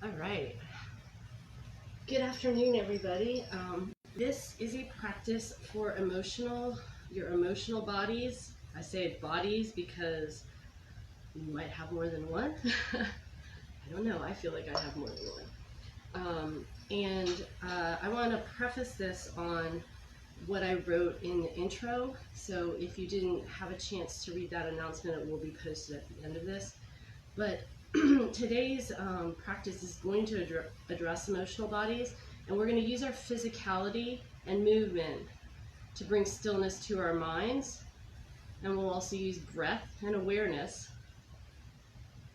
All right. Good afternoon, everybody. This is a practice for your emotional bodies. I say bodies because you might have more than one. I don't know. I feel like I have more than one. I want to preface this on what I wrote in the intro. So if you didn't have a chance to read that announcement, it will be posted at the end of this. But today's practice is going to address emotional bodies, and we're going to use our physicality and movement to bring stillness to our minds, and we'll also use breath and awareness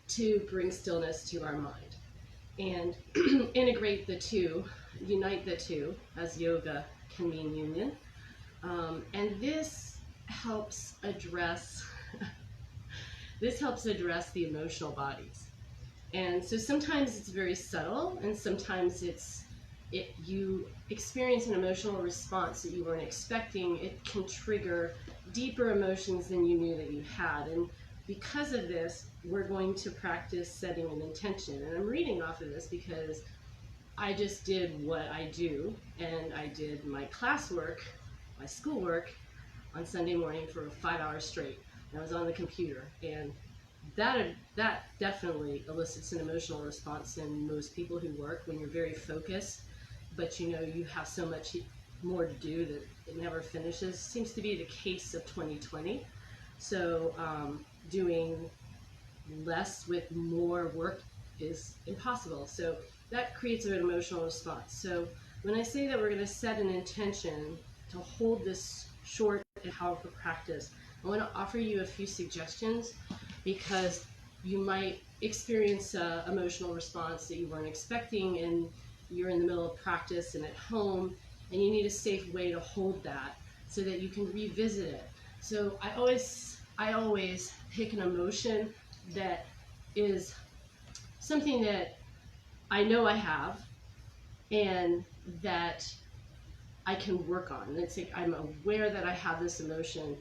to bring stillness to our mind, and integrate the two, unite the two, as yoga can mean union, and this helps address the emotional bodies. And so sometimes it's very subtle, and sometimes you experience an emotional response that you weren't expecting. It can trigger deeper emotions than you knew that you had. And because of this, we're going to practice setting an intention. And I'm reading off of this because I just did what I do, and I did my classwork, my schoolwork, on Sunday morning for 5 hours straight. I was on the computer, and that definitely elicits an emotional response in most people who work when you're very focused, but you know you have so much more to do that it never finishes. Seems to be the case of 2020. So doing less with more work is impossible. So that creates an emotional response. So when I say that we're going to set an intention to hold this short and powerful practice, I want to offer you a few suggestions, because you might experience an emotional response that you weren't expecting, and you're in the middle of practice and at home, and you need a safe way to hold that so that you can revisit it. So I always pick an emotion that is something that I know I have and that I can work on. It's like I'm aware that I have this emotion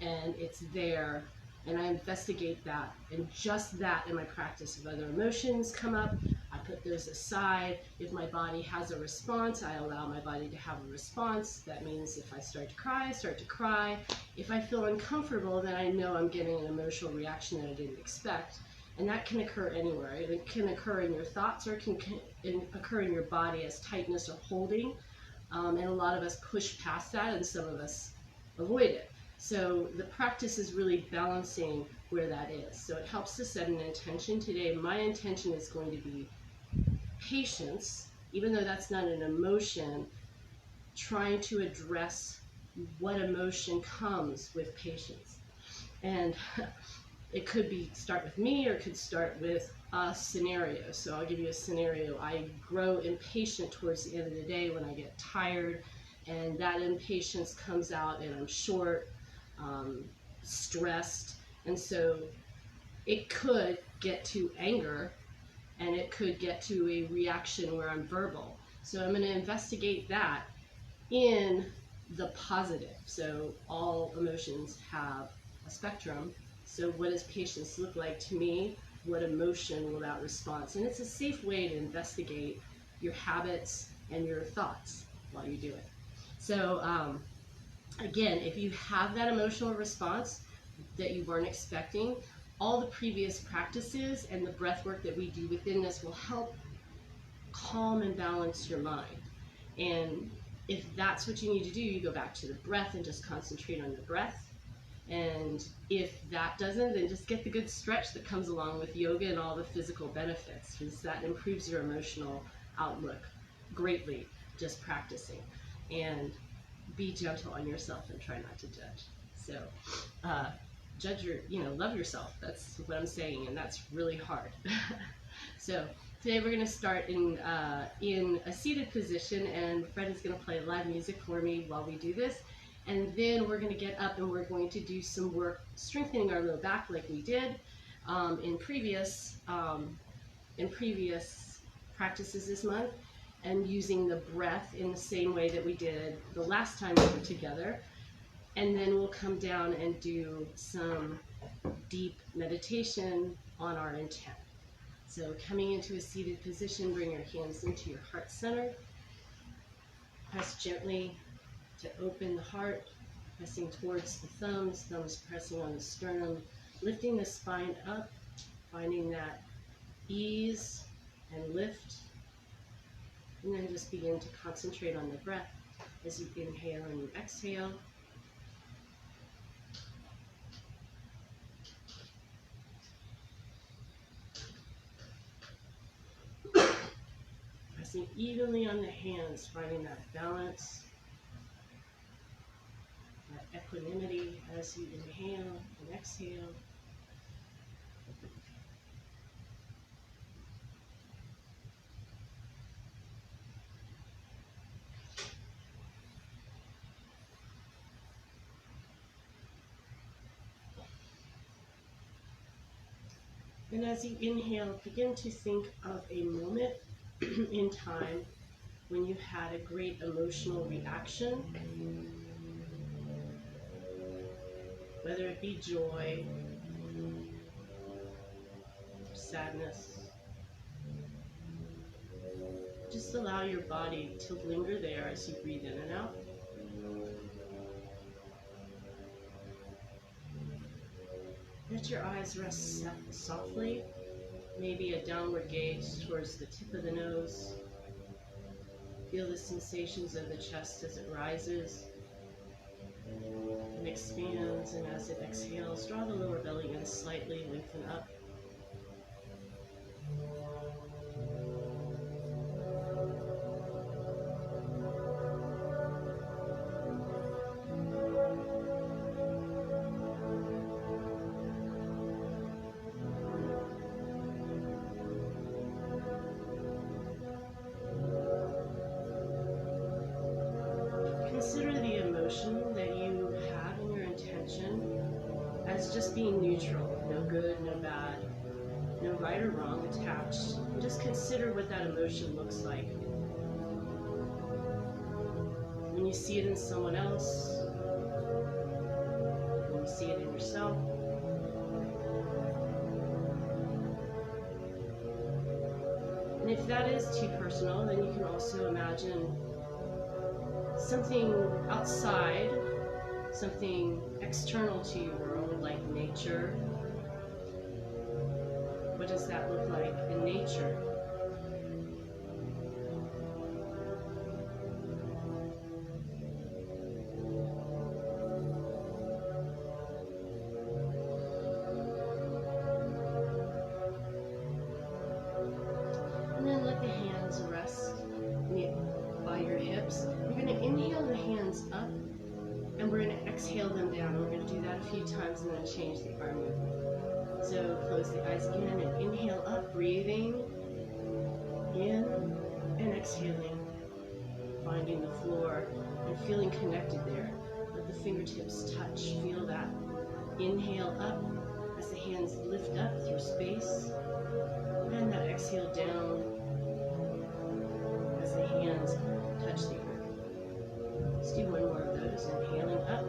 and it's there, and I investigate that, and just that in my practice. If other emotions come up, I put those aside. If my body has a response, I allow my body to have a response. That means if I start to cry, I start to cry. If I feel uncomfortable, then I know I'm getting an emotional reaction that I didn't expect. And that can occur anywhere. It can occur in your thoughts, or it can occur in your body as tightness or holding. And a lot of us push past that, and some of us avoid it. So the practice is really balancing where that is. So it helps to set an intention. Today, my intention is going to be patience, even though that's not an emotion, trying to address what emotion comes with patience. And it could start with me, or it could start with a scenario. So I'll give you a scenario. I grow impatient towards the end of the day when I get tired, and that impatience comes out, and I'm short, stressed, and so it could get to anger, and it could get to a reaction where I'm verbal. So I'm going to investigate that in the positive. So all emotions have a spectrum. So what does patience look like to me? What emotion will that response? And it's a safe way to investigate your habits and your thoughts while you do it. So again, if you have that emotional response that you weren't expecting, all the previous practices and the breath work that we do within this will help calm and balance your mind. And if that's what you need to do, you go back to the breath and just concentrate on the breath. And if that doesn't, then just get the good stretch that comes along with yoga and all the physical benefits, because that improves your emotional outlook greatly, just practicing. And be gentle on yourself and try not to judge. So love yourself. That's what I'm saying, and that's really hard. So today we're going to start in a seated position, and Fred is going to play live music for me while we do this. And then we're going to get up and we're going to do some work strengthening our low back like we did in previous practices this month, and using the breath in the same way that we did the last time we were together. And then we'll come down and do some deep meditation on our intent. So coming into a seated position, bring your hands into your heart center. Press gently to open the heart, pressing towards the thumbs pressing on the sternum, lifting the spine up, finding that ease and lift. And then just begin to concentrate on the breath as you inhale and you exhale. Pressing evenly on the hands, finding that balance, that equanimity as you inhale and exhale. And as you inhale, begin to think of a moment in time when you had a great emotional reaction, whether it be joy, sadness. Just allow your body to linger there as you breathe in and out. Let your eyes rest softly, maybe a downward gaze towards the tip of the nose. Feel the sensations of the chest as it rises and expands, and as it exhales, draw the lower belly in slightly, lengthen up. Consider the emotion that you have in your intention as just being neutral, no good, no bad, no right or wrong attached. And just consider what that emotion looks like. When you see it in someone else, when you see it in yourself. And if that is too personal, then you can also imagine something outside, something external to your world, like nature. What does that look like in nature? And then let the hands rest by your hips. You're going to inhale the hands up, and we're going to exhale them down. We're going to do that a few times and then change the arm movement. So close the eyes again and inhale up, breathing in and exhaling, finding the floor and feeling connected there. Let the fingertips touch. Feel that inhale up as the hands lift up through space, and that exhale down as the hands touch the earth. Let's do one more of those. Inhaling up.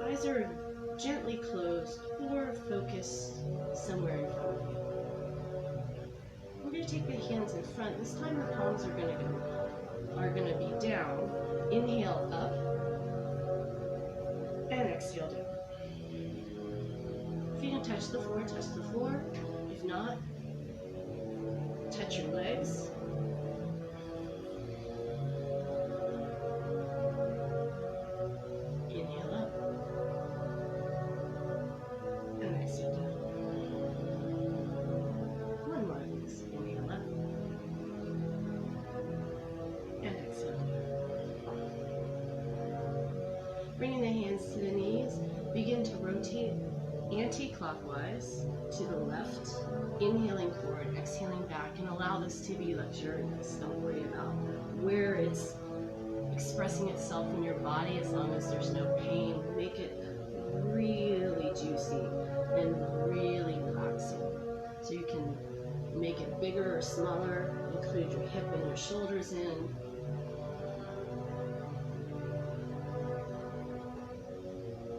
Eyes are gently closed or focused somewhere in front of you. We're going to take the hands in front. This time our palms are going to be down. Inhale up and exhale down. If you can touch the floor, touch the floor. If not, touch your legs. Inhale up and exhale down. One more of these. Inhale up and exhale down. Bringing the hands to the knees, begin to rotate anti-clockwise to the left, inhaling forward, exhaling back, and allow this to be luxurious. Don't worry about where it's expressing itself in your body as long as there's no pain. Make it really juicy and really relaxing. So you can make it bigger or smaller, include your hip and your shoulders in.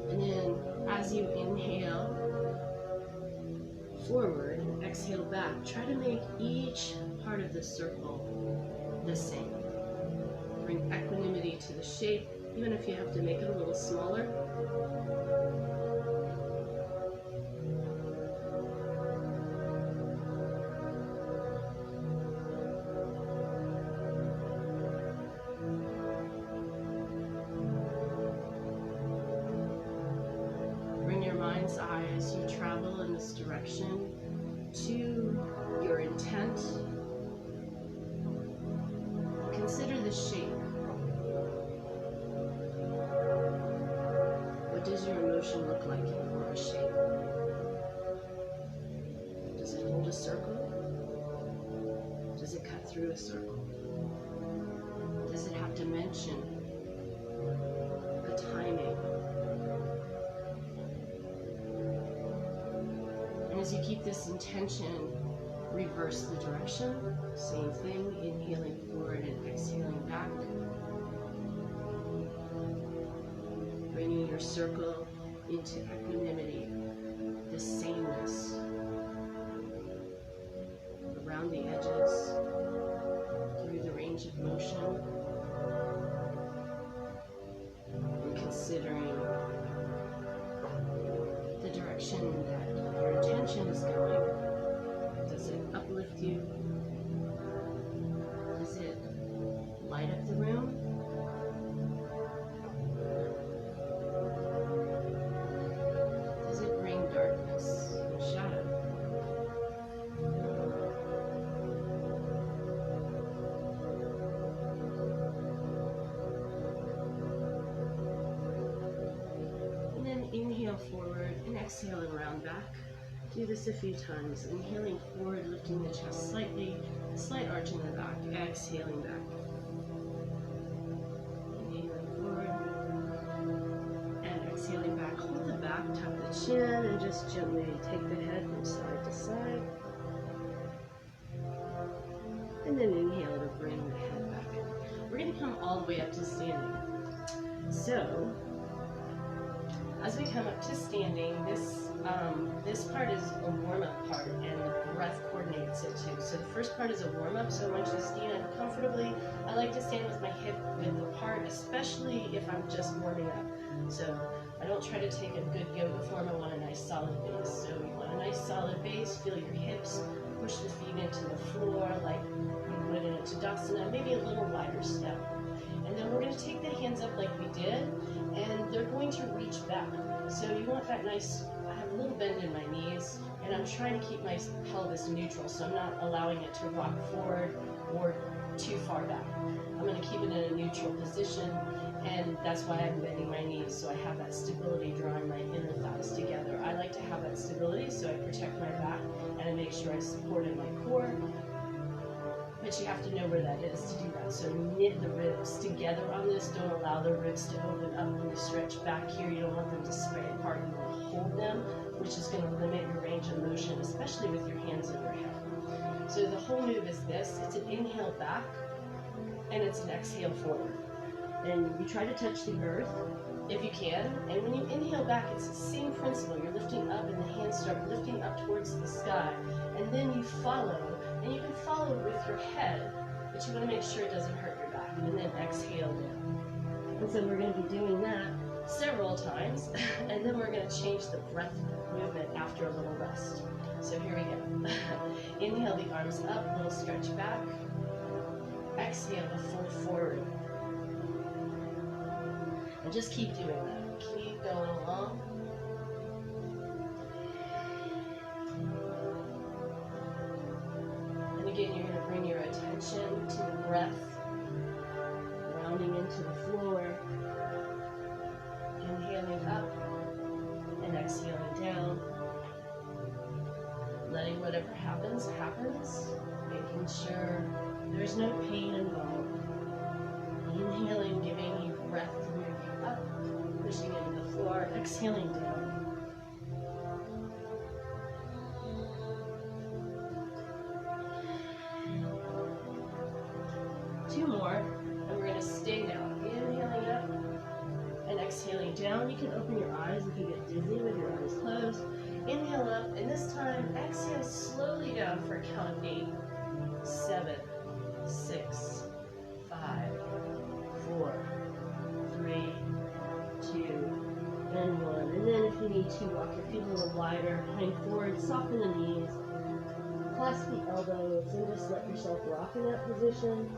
And then as you inhale forward, forward and exhale back. Try to make each part of the circle the same. Bring equanimity to the shape, even if you have to make it a little smaller. Mind's eye as you travel in this direction to your intent. Consider the shape. What does your emotion look like in your shape? Does it hold a circle? Does it cut through a circle? Does it have dimension? The timing? As you keep this intention, reverse the direction. Same thing, inhaling forward and exhaling back. Bringing your circle into equanimity, the sameness around the edges, through the range of motion, and considering the direction that your intention is going. Does it uplift you? Does it light up the room? Does it bring darkness and shadow? And then inhale forward and exhale and round back. Do this a few times. Inhaling forward, lifting the chest slightly, slight arch in the back, exhaling back. Inhaling forward and exhaling back. Hold the back, tuck the chin, and just gently take the head from side to side. And then inhale to bring the head back in. We're going to come all the way up to standing. So, as we come up to standing, this part is a warm-up part, and the breath coordinates it too. So the first part is a warm-up, so I want you to stand comfortably. I like to stand with my hip width apart, especially if I'm just warming up. So I don't try to take a good yoga form, I want a nice solid base. So you want a nice solid base, feel your hips, push the feet into the floor like you would in a Tadasana, maybe a little wider step. And then we're going to take the hands up like we did, and they're going to reach back. So you want that nice, I have a little bend in my knees, and I'm trying to keep my pelvis neutral, so I'm not allowing it to rock forward or too far back. I'm going to keep it in a neutral position, and that's why I'm bending my knees, so I have that stability drawing my inner thighs together. I like to have that stability, so I protect my back, and I make sure I support in my core. But you have to know where that is to do that. So knit the ribs together on this. Don't allow the ribs to open up when you stretch back here. You don't want them to spread apart. You want to hold them, which is going to limit your range of motion, especially with your hands in your head. So the whole move is this. It's an inhale back, and it's an exhale forward. And you try to touch the earth if you can. And when you inhale back, it's the same principle. You're lifting up, and the hands start lifting up towards the sky. And then you follow. And you can follow with your head, but you want to make sure it doesn't hurt your back. And then exhale down. And so we're going to be doing that several times, and then we're going to change the breath movement after a little rest. So here we go. Inhale the arms up, little stretch back. Exhale the fold forward. And just keep doing that. Keep going along. Again, you're going to bring your attention to the breath, rounding into the floor, inhaling up and exhaling down, letting whatever happens, happens, making sure there's no pain involved. Inhaling, giving you breath to move you up, pushing into the floor, exhaling down. Two more, and we're going to stay down. Inhaling up and exhaling down. You can open your eyes if you get dizzy with your eyes closed. Inhale up, and this time exhale slowly down for a count of 8, 7, 6, 5, 4, 3, 2, and 1. And then if you need to, walk your feet a little wider, hang forward, soften the knees, clasp the elbows, and just let yourself rock in that position.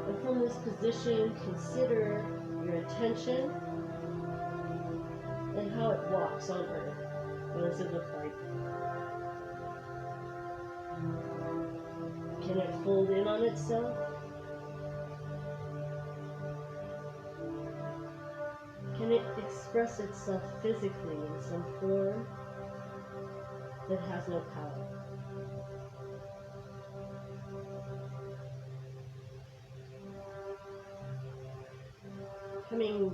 And from this position, consider your attention and how it walks on earth. What does it look like? Can it fold in on itself? Can it express itself physically in some form that has no power?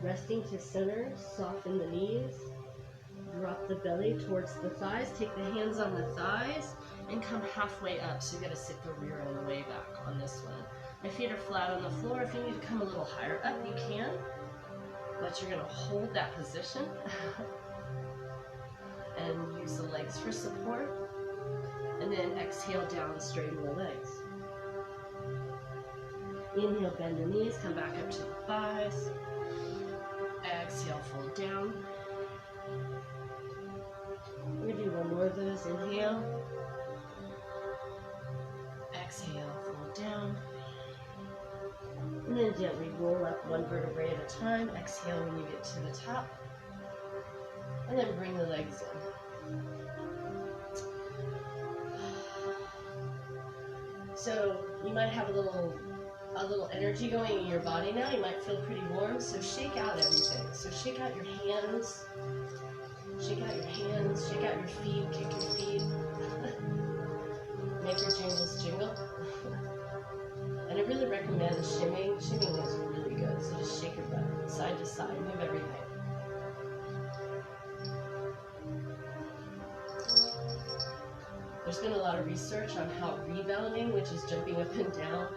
Resting to center, soften the knees, drop the belly towards the thighs, take the hands on the thighs, and come halfway up. So you gotta sit the rear end way back on this one. My feet are flat on the floor. If you need to come a little higher up, you can, but you're gonna hold that position and use the legs for support, and then exhale down, straighten the legs. Inhale, bend the knees, come back up to the thighs. Exhale, fold down. We're gonna do one more of those. Inhale. Exhale, fold down. And then gently roll up one vertebrae at a time. Exhale when you get to the top. And then bring the legs in. So you might have a little energy going in your body now. You might feel pretty warm, so shake out everything. So shake out your hands, shake out your hands, shake out your feet, kick your feet. Make your jingles jingle. And I really recommend shimming. Shimming is really good, so just shake your butt side to side, move everything. There's been a lot of research on how rebounding, which is jumping up and down,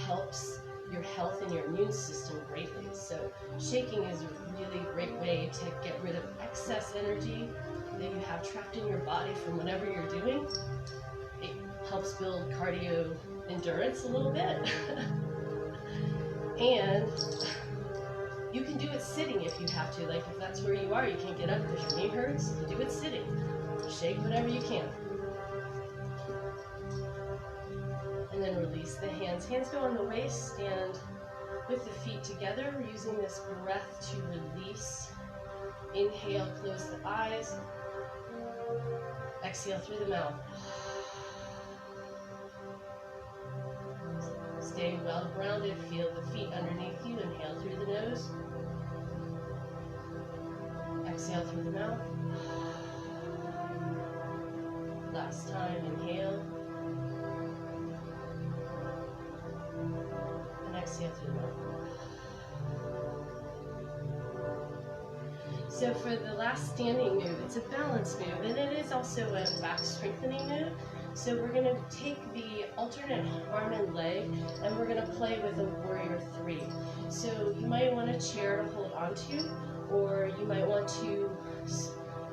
helps your health and your immune system greatly. So shaking is a really great way to get rid of excess energy that you have trapped in your body from whatever you're doing. It helps build cardio endurance a little bit. And you can do it sitting if you have to. Like if that's where you are, you can't get up because your knee hurts, you do it sitting. Shake whatever you can. And then release the hands. Hands go on the waist, stand with the feet together. We're using this breath to release. Inhale, close the eyes. Exhale through the mouth. Stay well grounded. Feel the feet underneath you. Inhale through the nose. Exhale through the mouth. Last time, inhale. Exhale through the mouth. So for the last standing move, it's a balance move, and it is also a back strengthening move. So we're going to take the alternate arm and leg, and we're going to play with a warrior 3. So you might want a chair to hold onto, or you might want to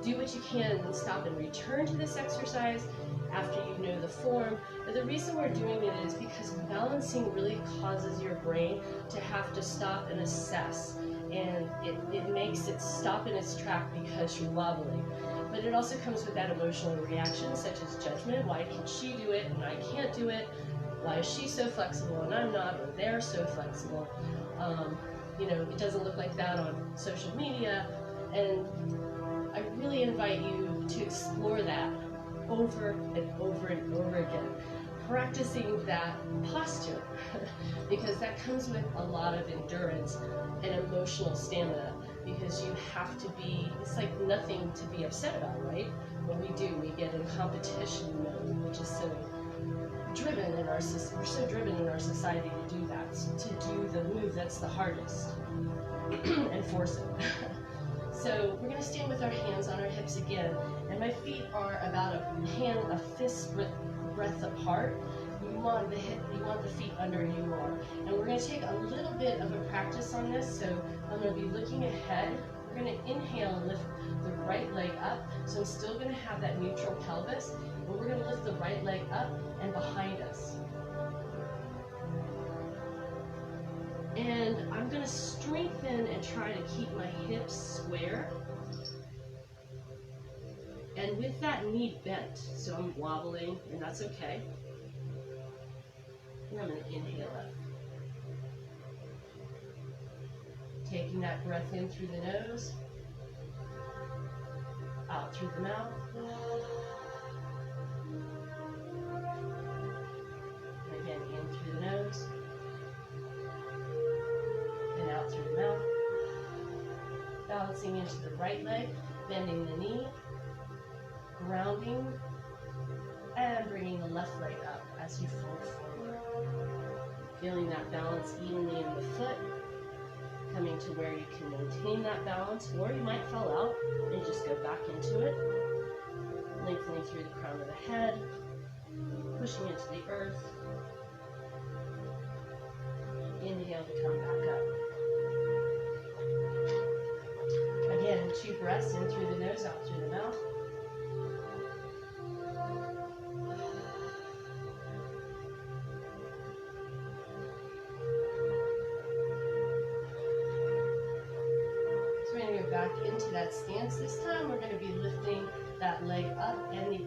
do what you can and stop and return to this exercise after you know the form. But the reason we're doing it is because balancing really causes your brain to have to stop and assess, and it makes it stop in its track because you're wobbling. But it also comes with that emotional reaction, such as judgment. Why can she do it and I can't do it? Why is she so flexible and I'm not, or they're so flexible? You know, it doesn't look like that on social media. And I really invite you to explore that over and over and over again, practicing that posture, because that comes with a lot of endurance and emotional stamina, because you have to be, it's like nothing to be upset about, right? When we do, we get in competition mode, which is so driven in our system. We're so driven in our society to do that, to do the move that's the hardest, and force it. So we're going to stand with our hands on our hips again, and my feet are about a fist breadth apart. You want the feet under you more. And we're going to take a little bit of a practice on this, so I'm going to be looking ahead We're going to inhale and lift the right leg up. So I'm still going to have that neutral pelvis, and we're going to lift the right leg up and behind us. And I'm going to strengthen and try to keep my hips square. And with that knee bent, so I'm wobbling, and that's okay. And I'm going to inhale up. Taking that breath in through the nose, out through the mouth. And again, in through the nose, and out through the mouth. Balancing into the right leg, bending the knee, grounding, and bringing the left leg up as you fold forward. Feeling that balance evenly in the foot, coming to where you can maintain that balance, or you might fall out and just go back into it. Lengthening through the crown of the head, pushing into the earth. Inhale to come back up. Again, 2 breaths in through the nose, out through the mouth. Back into that stance. This time we're going to be lifting that leg up and the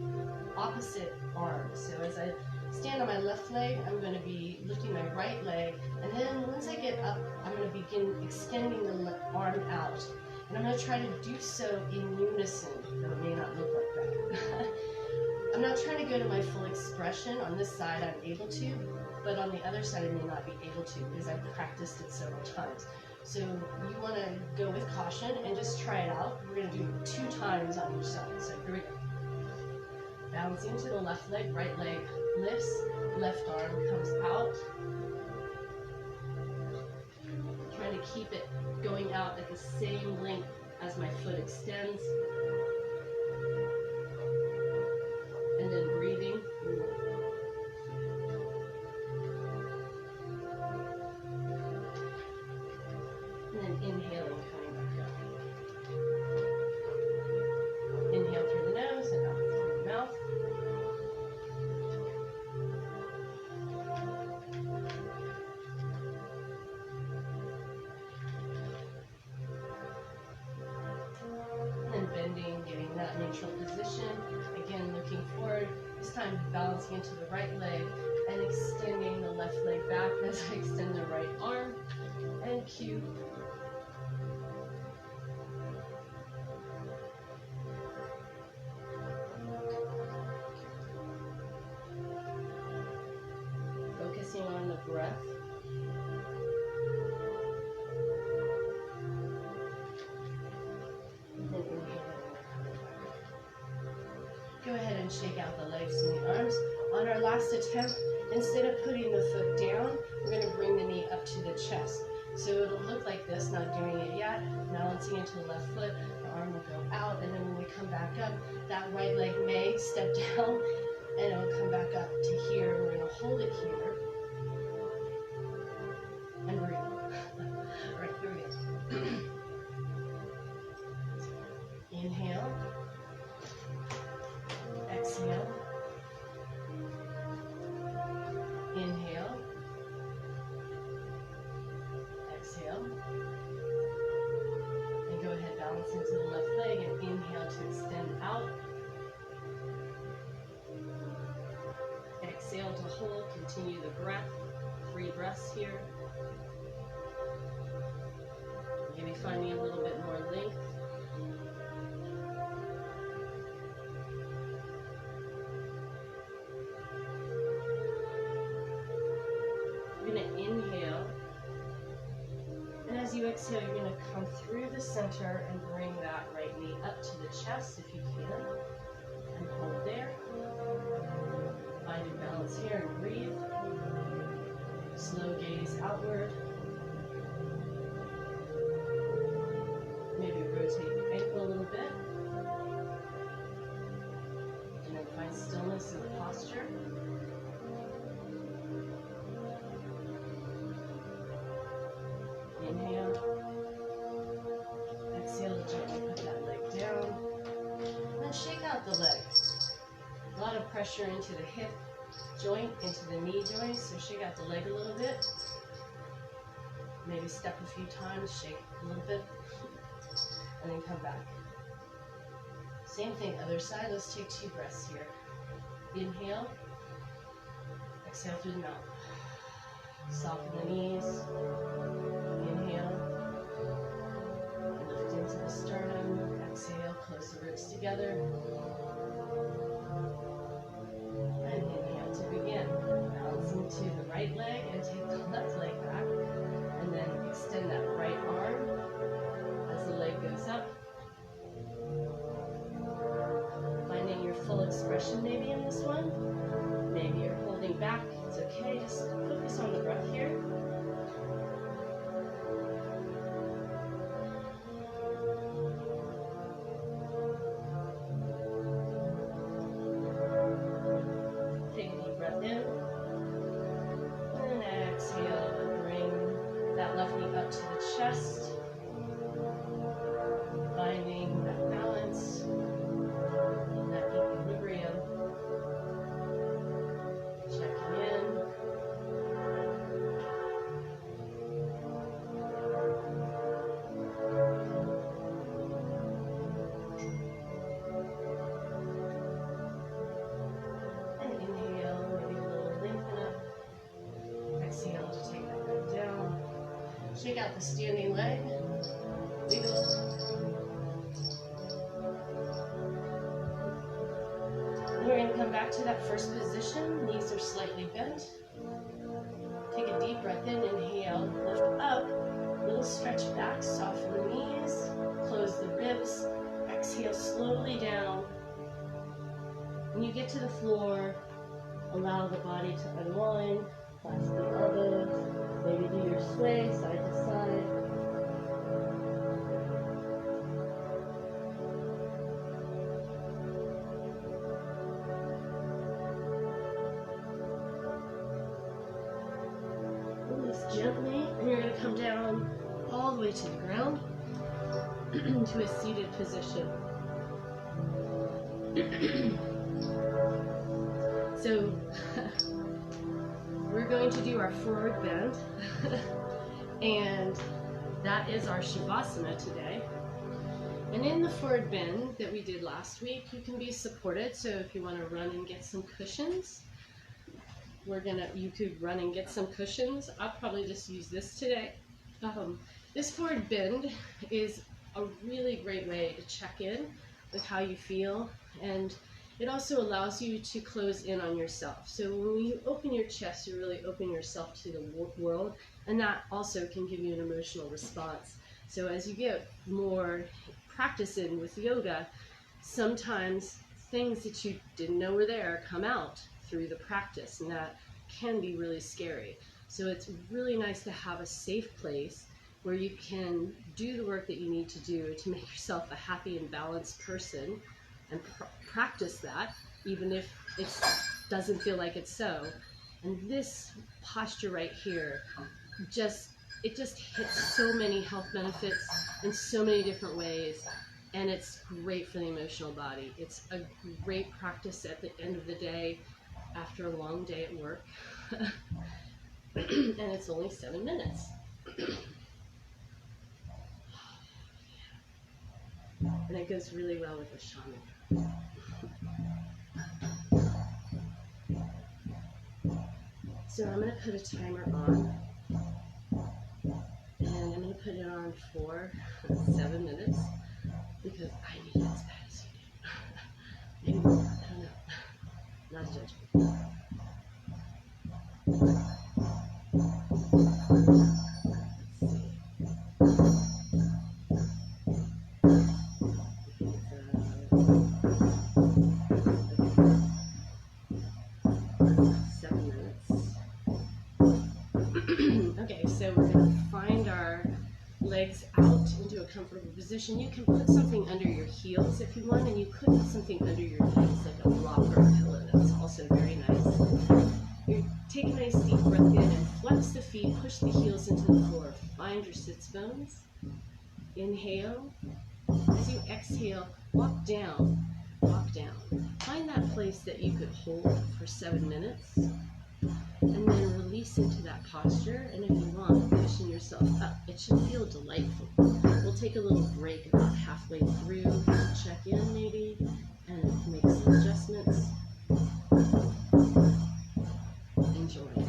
opposite arm. So as I stand on my left leg, I'm going to be lifting my right leg, and then once I get up, I'm going to begin extending the arm out. And I'm going to try to do so in unison, though it may not look like that. I'm not trying to go to my full expression. On this side I'm able to, but on the other side I may not be able to because I've practiced it several times. So you want to go with caution and just try it out. We're going to do 2 times on each side. So here we go. Balancing to the left leg, right leg lifts, left arm comes out. Trying to keep it going out at the same length as my foot extends. And then breathing. Inhaling, coming back up. Inhale through the nose and out through the mouth. And then bending, getting that neutral position. Again, looking forward. This time balancing into the right leg and extending the left leg back as I extend the right arm. And cue. On the breath. And then inhale. Go ahead and shake out the legs and the arms. On our last attempt, instead of putting the foot down, we're going to bring the knee up to the chest. So it'll look like this, not doing it yet. Balancing into the left foot, the arm will go out, and then when we come back up, that right leg may step down, and it'll come back up to here. We're going to hold it here. And breathe. All right, here we go. Inhale. Exhale. Inhale. Exhale. And go ahead, balance into the left leg and inhale to extend out. Exhale to hold, continue the breath. 3 breaths here. Maybe finding a little bit more length. You're going to inhale, and as you exhale, you're going to come through the center and bring that right knee up to the chest if you can, and hold there. Find your balance here and breathe. Slow gaze outward. Maybe rotate your ankle a little bit. And then find stillness in the posture. Inhale. Exhale a lot of pressure into the hip joint, into the knee joint, so shake out the leg a little bit. Maybe step a few times, shake a little bit, and then come back. Same thing, other side. Let's take 2 breaths here. Inhale, exhale through the mouth. Soften the knees. Inhale, lift into the sternum. Exhale, close the ribs together. And inhale to begin. Bounce into the right leg and take the left leg back. And then extend that right arm as the leg goes up. Finding your full expression maybe in this one. Maybe you're holding back. It's okay. Just focus on the breath here. Take a deep breath in. And exhale. Bring that left knee up to the chest. Finding that balance. That equilibrium. Checking in. And inhale, maybe a little lengthen up. Exhale to take that leg down. Shake out the standing leg. Wiggle. We're going to come back to that first position. Knees are slightly bent. Take a deep breath in, inhale, lift up, little stretch back, soften the knees, close the ribs, exhale slowly down. When you get to the floor, allow the body to unwind, clasp the elbows, maybe do your sway side to side. Gently, and you're going to come down all the way to the ground to a seated position. So we're going to do our forward bend, and that is our Shavasana today. And in the forward bend that we did last week, you can be supported. So if you want to run and get some cushions, you could run and get some cushions. I'll probably just use this today. This forward bend is a really great way to check in with how you feel, and it also allows you to close in on yourself. So when you open your chest, you really open yourself to the world, and that also can give you an emotional response. So as you get more practice in with yoga, sometimes things that you didn't know were there come out through the practice, and that can be really scary. So it's really nice to have a safe place where you can do the work that you need to do to make yourself a happy and balanced person, and practice that even if it doesn't feel like it's so. And this posture right here, it just hits so many health benefits in so many different ways, and it's great for the emotional body. It's a great practice at the end of the day after a long day at work. And it's only 7 minutes. And it goes really well with the shaman. So I'm going to put a timer on, and I'm going to put it on for 7 minutes because I need it as bad as you do. Maybe more, I don't know. Not a judgment. Okay, so we're going to find our legs out into a comfortable position. You can put something under your heels if you want, and you could put something under your heels, like a block or a pillow. That's also very nice. You take a nice deep breath in and flex the feet, push the heels into the floor. Find your sits bones. Inhale. As you exhale, walk down. Walk down. Find that place place that you could hold for 7 minutes, and then release into that posture. And if you want, cushion yourself up. It should feel delightful. We'll take a little break about halfway through, check in maybe, and make some adjustments. Enjoy.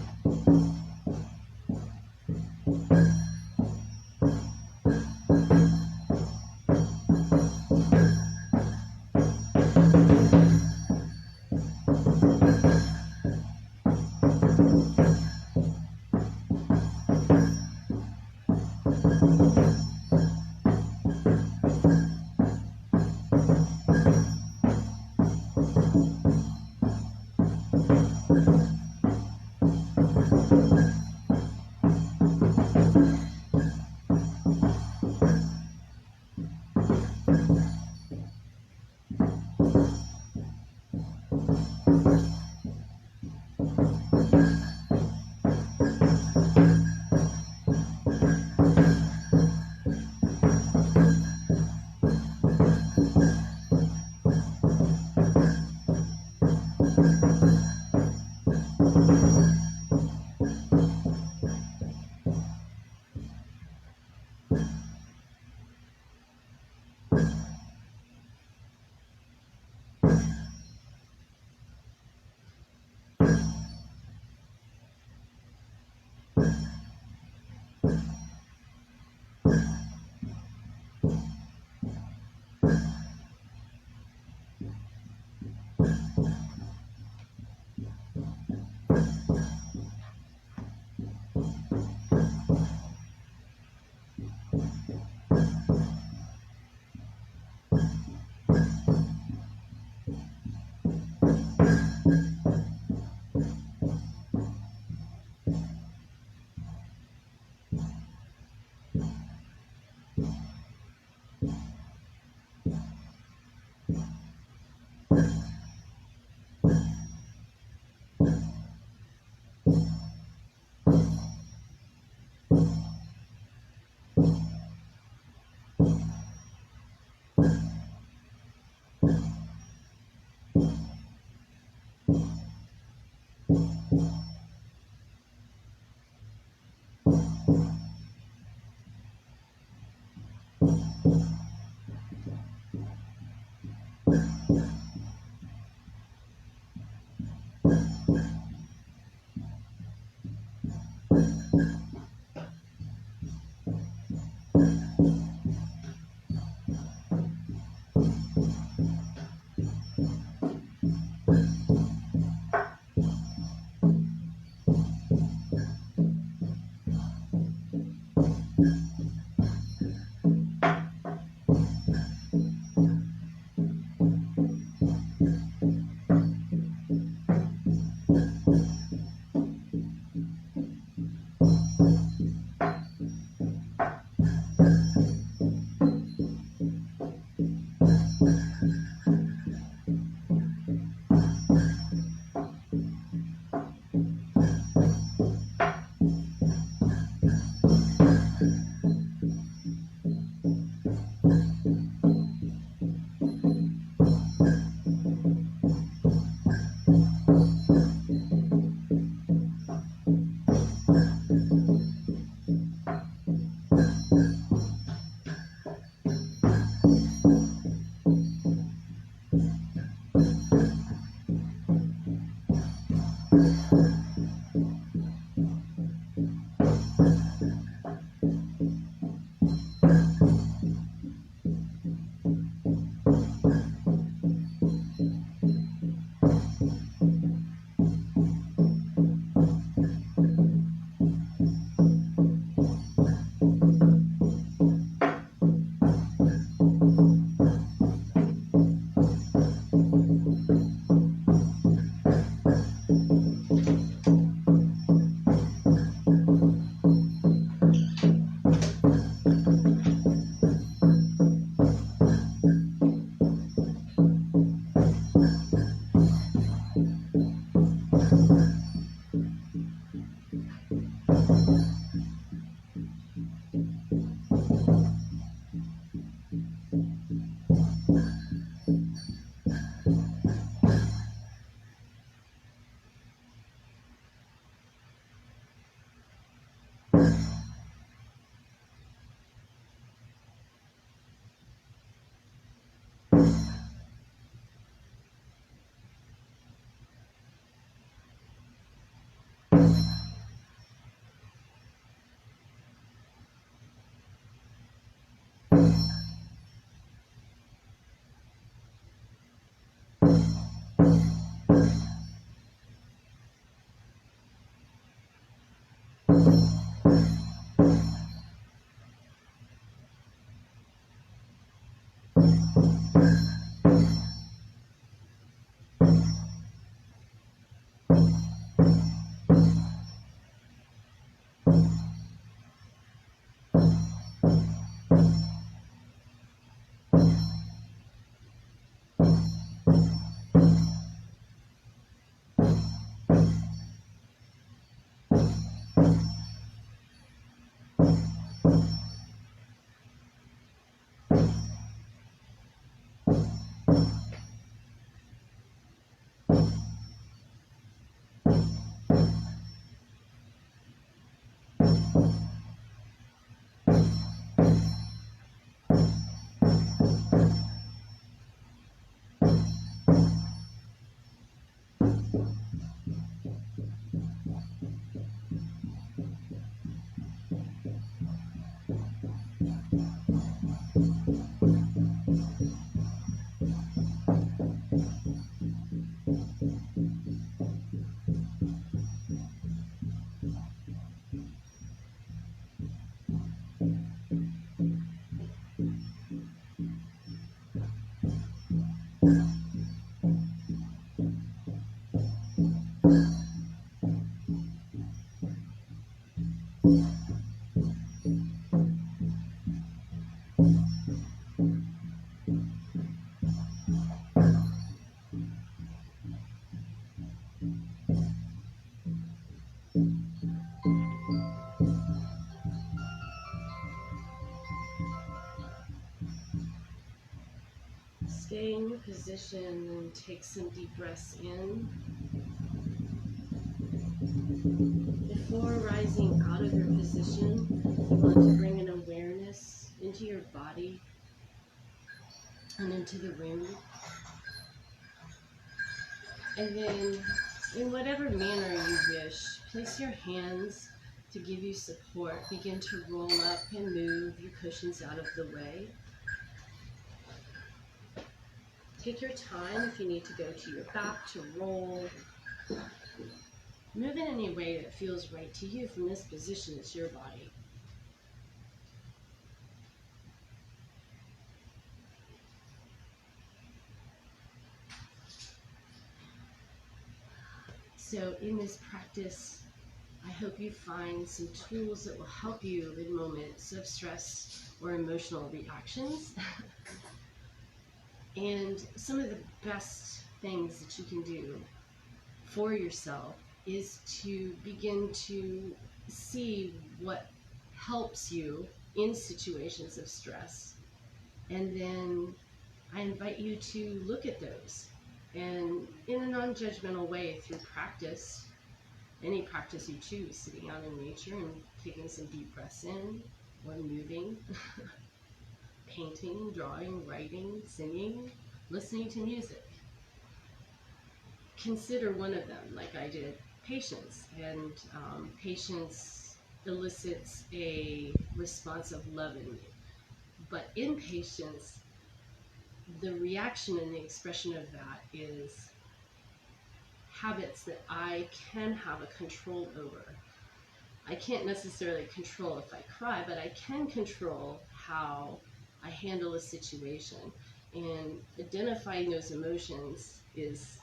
Stay in your position and take some deep breaths in. Before rising out of your position, you want to bring an awareness into your body and into the room. And then, in whatever manner you wish, place your hands to give you support. Begin to roll up and move your cushions out of the way. Take your time if you need to go to your back to roll. Move in any way that feels right to you. From this position, it's your body. So in this practice, I hope you find some tools that will help you in moments of stress or emotional reactions. And some of the best things that you can do for yourself is to begin to see what helps you in situations of stress. And then I invite you to look at those and in a non-judgmental way through practice, any practice you choose, sitting out in nature and taking some deep breaths in, or moving, painting, drawing, writing, singing, listening to music. Consider one of them, like I did, patience. And patience elicits a response of love in you. But in patience, the reaction and the expression of that is habits that I can have a control over. I can't necessarily control if I cry, but I can control how I handle a situation. And identifying those emotions is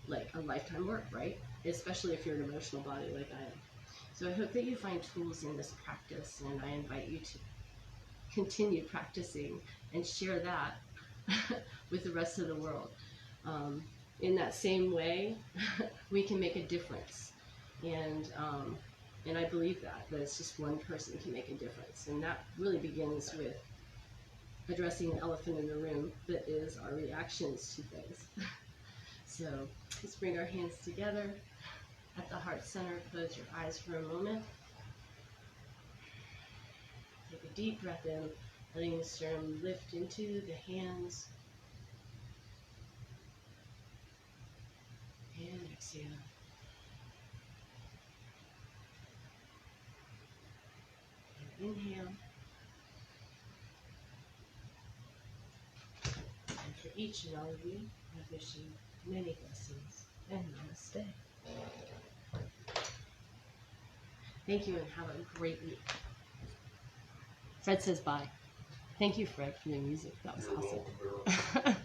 like a lifetime work, right? Especially if you're an emotional body like I am. So I hope that you find tools in this practice, and I invite you to continue practicing and share that with the rest of the world. In that same way, we can make a difference. And I believe that it's just one person can make a difference. And that really begins with addressing the elephant in the room that is our reactions to things. So let's bring our hands together at the heart center. Close your eyes for a moment. Take a deep breath in, letting the sternum lift into the hands. exhale. And inhale. And for each and all of you, I wish you many blessings and namaste. Thank you and have a great week. Fred says bye. Thank you, Fred, for your music. That was awesome.